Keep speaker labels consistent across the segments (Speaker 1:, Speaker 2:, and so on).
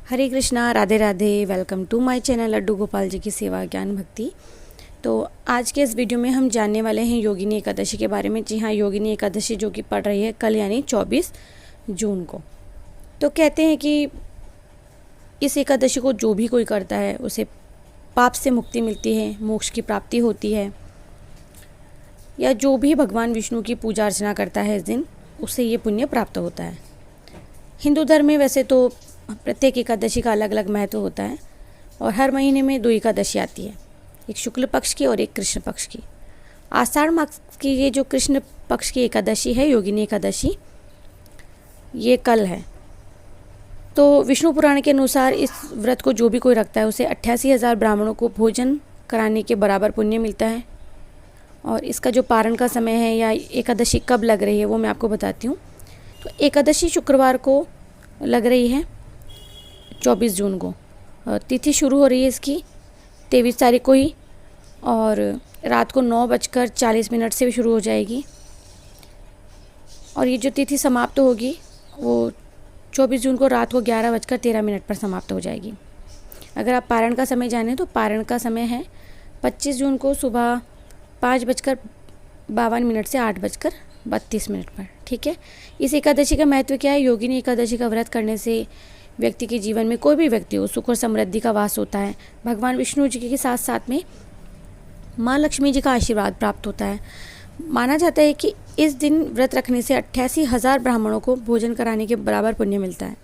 Speaker 1: Hare Krishna, Radhe Radhe. Welcome to my channel Laddu Gopal ji की सेवा ज्ञान भक्ति। तो आज के इस वीडियो में हम जानने वाले हैं योगिनी एकादशी के बारे में। जी हाँ, योगिनी एकादशी जो कि पड़ रही है कल यानी 24 जून को। तो कहते हैं कि इस एकादशी को जो भी कोई करता है उसे पाप से मुक्ति मिलती है, मोक्ष की प्राप्ति होती है, या जो भी भगवान विष्णु की पूजा अर्चना करता है इस दिन उसे ये पुण्य प्राप्त होता है। हिंदू धर्म में वैसे तो प्रत्येक एकादशी का अलग अलग महत्व होता है और हर महीने में 2 एकादशी आती है, एक शुक्ल पक्ष की और एक कृष्ण पक्ष की। आषाढ़ मास की ये जो कृष्ण पक्ष की एकादशी है, योगिनी एकादशी, ये कल है। तो विष्णु पुराण के अनुसार इस व्रत को जो भी कोई रखता है उसे 88,000 ब्राह्मणों को भोजन कराने के बराबर पुण्य मिलता है। और इसका जो पारण का समय है या एकादशी कब लग रही है वो मैं आपको बताती हूँ। तो एकादशी शुक्रवार को लग रही है 24 जून को। तिथि शुरू हो रही है इसकी 23 तारीख को ही और रात को 9:40 से भी शुरू हो जाएगी। और ये जो तिथि समाप्त होगी वो 24 जून को रात को 11:13 पर समाप्त हो जाएगी। अगर आप पारण का समय जानें तो पारण का समय है 25 जून को सुबह 5:52 से 8:32 पर। ठीक है। इस एकादशी का महत्व क्या है? योगिनी एकादशी का व्रत करने से व्यक्ति के जीवन में, कोई भी व्यक्ति हो, सुख और समृद्धि का वास होता है। भगवान विष्णु जी के साथ साथ में माँ लक्ष्मी जी का आशीर्वाद प्राप्त होता है। माना जाता है कि इस दिन व्रत रखने से 88,000 ब्राह्मणों को भोजन कराने के बराबर पुण्य मिलता है।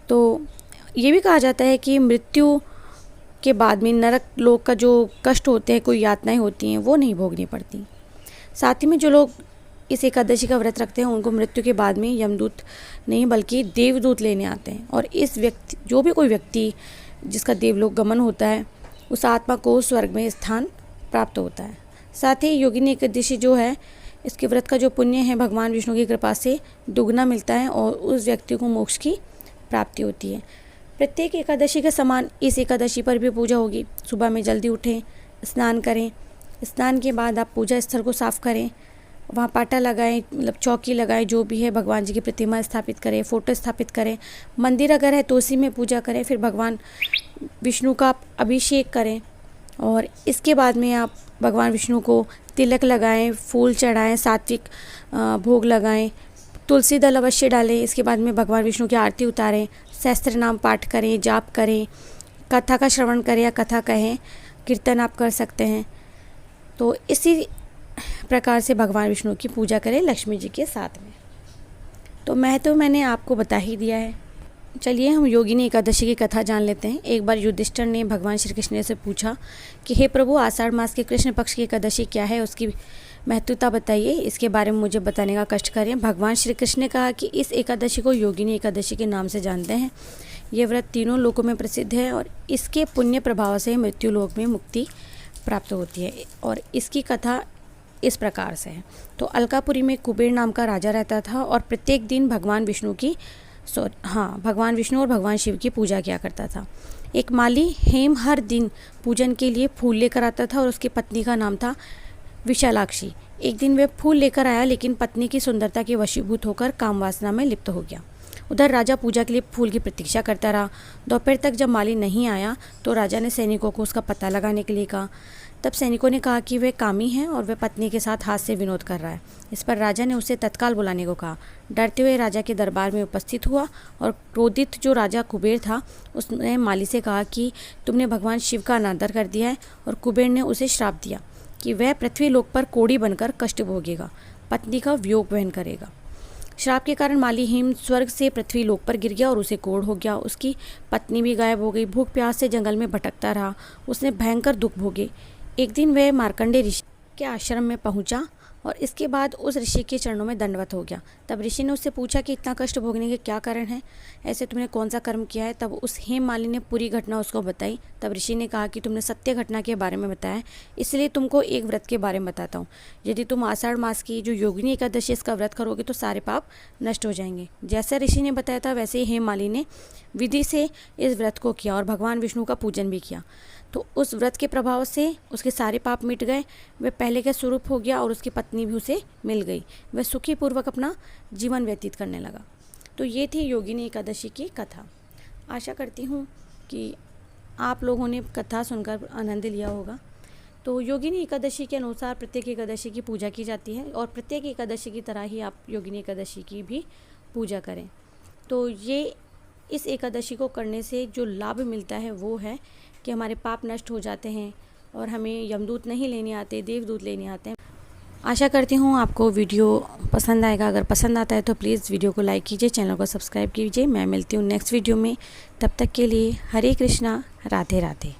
Speaker 1: तो ये भी कहा जाता है कि मृत्यु के बाद में नरक लोक का जो कष्ट होते हैं, कोई यातनाएं होती हैं, वो नहीं भोगनी पड़ती। साथ ही में जो लोग इस एकादशी का व्रत रखते हैं उनको मृत्यु के बाद में यमदूत नहीं बल्कि देवदूत लेने आते हैं। और इस व्यक्ति, जो भी कोई व्यक्ति जिसका देवलोक गमन होता है, उस आत्मा को स्वर्ग में स्थान प्राप्त होता है। साथ ही योगिनी एकादशी जो है, इसके व्रत का जो पुण्य है भगवान विष्णु की कृपा से दुगना मिलता है और उस व्यक्ति को मोक्ष की प्राप्ति होती है। प्रत्येक एकादशी के समान इस एकादशी पर भी पूजा होगी। सुबह में जल्दी उठें, स्नान करें। स्नान के बाद आप पूजा स्थल को साफ़ करें, वहाँ पाटा लगाएं, मतलब चौकी लगाएं, जो भी है, भगवान जी की प्रतिमा स्थापित करें, फ़ोटो स्थापित करें। मंदिर अगर है तो उसी में पूजा करें। फिर भगवान विष्णु का अभिषेक करें और इसके बाद में आप भगवान विष्णु को तिलक लगाएं, फूल चढ़ाएं, सात्विक भोग लगाएं, तुलसी दल अवश्य डालें। इसके बाद में भगवान विष्णु की आरती उतारें, सहस्त्र नाम पाठ करें, जाप करें, कथा का श्रवण करें या कथा कहें, कीर्तन आप कर सकते हैं। तो इसी प्रकार से भगवान विष्णु की पूजा करें लक्ष्मी जी के साथ में। तो मैंने आपको बता ही दिया है। चलिए हम योगिनी एकादशी की कथा जान लेते हैं। एक बार युधिष्ठिर ने भगवान श्री कृष्ण से पूछा कि हे प्रभु, आषाढ़ मास के कृष्ण पक्ष की एकादशी क्या है, उसकी महत्वता बताइए, इसके बारे में मुझे बताने का कष्ट करें। भगवान श्री कृष्ण ने कहा कि इस एकादशी को योगिनी एकादशी के नाम से जानते हैं। ये व्रत तीनों लोकों में प्रसिद्ध है और इसके पुण्य प्रभाव से मृत्यु लोक में मुक्ति प्राप्त होती है। और इसकी कथा इस प्रकार से है। तो अलकापुरी में कुबेर नाम का राजा रहता था और प्रत्येक दिन भगवान विष्णु और भगवान शिव की पूजा किया करता था। एक माली हेम हर दिन पूजन के लिए फूल लेकर आता था और उसकी पत्नी का नाम था विशालाक्षी। एक दिन वह फूल लेकर आया लेकिन पत्नी की सुंदरता के वशीभूत होकर काम वासना में लिप्त हो गया। उधर राजा पूजा के लिए फूल की प्रतीक्षा करता रहा। दोपहर तक जब माली नहीं आया तो राजा ने सैनिकों को उसका पता लगाने के लिए कहा। तब सैनिकों ने कहा कि वह कामी है और वह पत्नी के साथ हाथ से विनोद कर रहा है। इस पर राजा ने उसे तत्काल बुलाने को कहा। डरते हुए राजा के दरबार में उपस्थित हुआ और क्रोधित जो राजा कुबेर था उसने माली से कहा कि तुमने भगवान शिव का अनादर कर दिया है। और कुबेर ने उसे श्राप दिया कि वह पृथ्वी लोक पर कोढ़ी बनकर कष्ट भोगेगा, पत्नी का वियोग वहन करेगा। श्राप के कारण माली हेम स्वर्ग से पृथ्वी लोक पर गिर गया और उसे कोढ़ हो गया। उसकी पत्नी भी गायब हो गई। भूख प्यास से जंगल में भटकता रहा। उसने भयंकर दुख भोगे। एक दिन वह मार्कंडे ऋषि के आश्रम में पहुंचा और इसके बाद उस ऋषि के चरणों में दंडवत हो गया। तब ऋषि ने उससे पूछा कि इतना कष्ट भोगने के क्या कारण है, ऐसे तुमने कौन सा कर्म किया है। तब उस हेम माली ने पूरी घटना उसको बताई। तब ऋषि ने कहा कि तुमने सत्य घटना के बारे में बताया, इसलिए तुमको एक व्रत के बारे में बताता हूँ। यदि तुम आषाढ़ मास की जो योगिनी एकादशी इसका व्रत करोगे तो सारे पाप नष्ट हो जाएंगे। जैसा ऋषि ने बताया था वैसे ही हेम माली ने विधि से इस व्रत को किया और भगवान विष्णु का पूजन भी किया। तो उस व्रत के प्रभाव से उसके सारे पाप मिट गए। वह पहले के स्वरूप हो गया और उसकी पत्नी भी उसे मिल गई। वह सुखी पूर्वक अपना जीवन व्यतीत करने लगा। तो ये थी योगिनी एकादशी की कथा। आशा करती हूँ कि आप लोगों ने कथा सुनकर आनंद लिया होगा। तो योगिनी एकादशी के अनुसार प्रत्येक एकादशी की पूजा की जाती है और प्रत्येक एकादशी की तरह ही आप योगिनी एकादशी की भी पूजा करें। तो ये इस एकादशी को करने से जो लाभ मिलता है वो है कि हमारे पाप नष्ट हो जाते हैं और हमें यमदूत नहीं लेने आते, देवदूत लेने आते हैं। आशा करती हूँ आपको वीडियो पसंद आएगा। अगर पसंद आता है तो प्लीज़ वीडियो को लाइक कीजिए, चैनल को सब्सक्राइब कीजिए। मैं मिलती हूँ नेक्स्ट वीडियो में। तब तक के लिए हरे कृष्णा, राधे राधे।